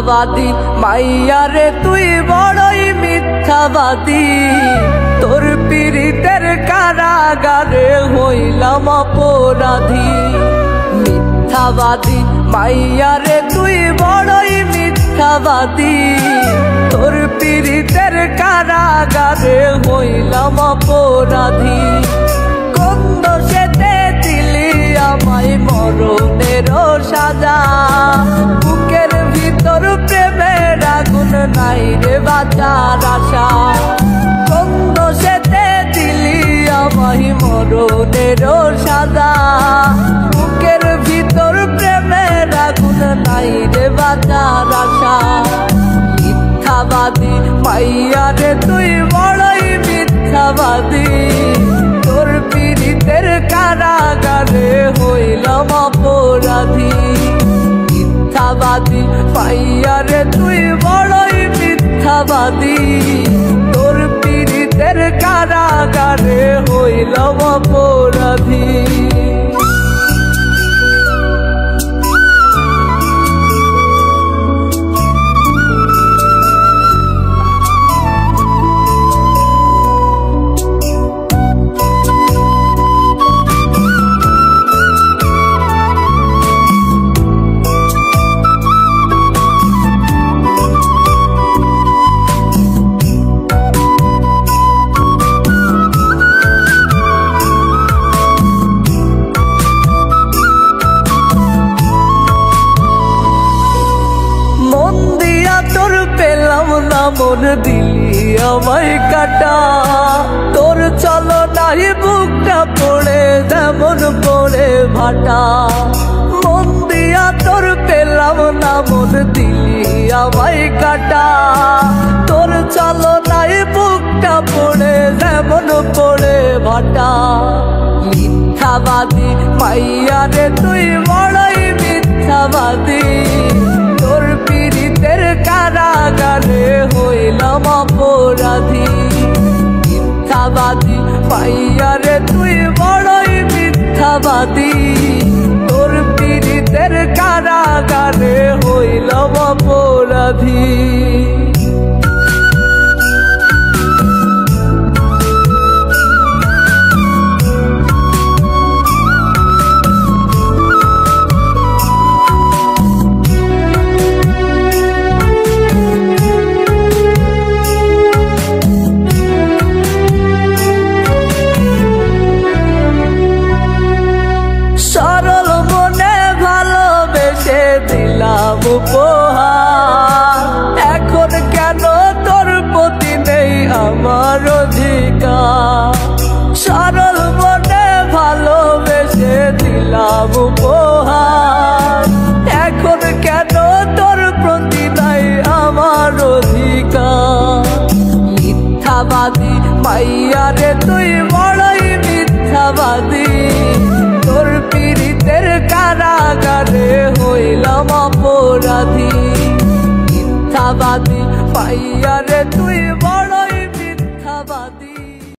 মিথ্যাবাদী মাইয়া রে তুই বড়ই মিথ্যাবাদী। তোর পীড়িতের কারাগারে হইলাম অপরাধী। মিথ্যাবাদী মাইয়া রে তুই বড়ই মিথ্যাবাদী। তোর পীড়িতের কারাগারে হইলাম অপরাধী। কোন দোষেতে দিলি আমায় মরণের সাজা। বুকের ভিতর প্রেমের আগুন নাই রে বাঁচার আশা। কোন দোষেতে দিলি আমায় মরণের সাজা। বুকের ভিতর প্রেমের আগুন নাই রে বাঁচার আশা। মিথ্যাবাদী মাইয়া রে তুই বড়ই মিথ্যাবাদী। তোর পীড়িতের কারাগারে হইলাম অপরাধী। মিথ্যাবাদী মাইয়া রে তুই বড়ই মিথ্যাবাদী। তোর পীড়িতের কারাগারে হইলাম অপরাধী। মন দিলি আমায় কাটা। তোর চলো নাই বুকটা পড়ে যেমন পড়ে ভাটা। মন দিয়া তোর পেলাম না মন দিলি আমায় কাটা। তোর চলো নাই বুকটা পড়ে যেমন পড়ে ভাটা। মিথ্যাবাদী মাইয়া রে তুই বড়ই মিথ্যাবাদী। তোর পীড়িতের কারাগারে হইলাম অপরাধী। মিথ্যাবাদী মাইয়া রে তুই বড়ই মিথ্যাবাদী। তোর পীড়িতের কারাগারে হইলাম অপরাধী। উপহার এখন কেন তোর প্রতি নেই আমার অধিকার। সরল মনে ভালোবেসে দিলাম উপহার। এখন কেন তোর প্রতি নাই আমার অধিকার। মিথ্যাবাদী মাইয়া রে তুই বড়ই মিথ্যাবাদী। তোর পীড়িতের কারাগারে হইলাম অপরাধী। মিথ্যাবাদী মাইয়া রে তুই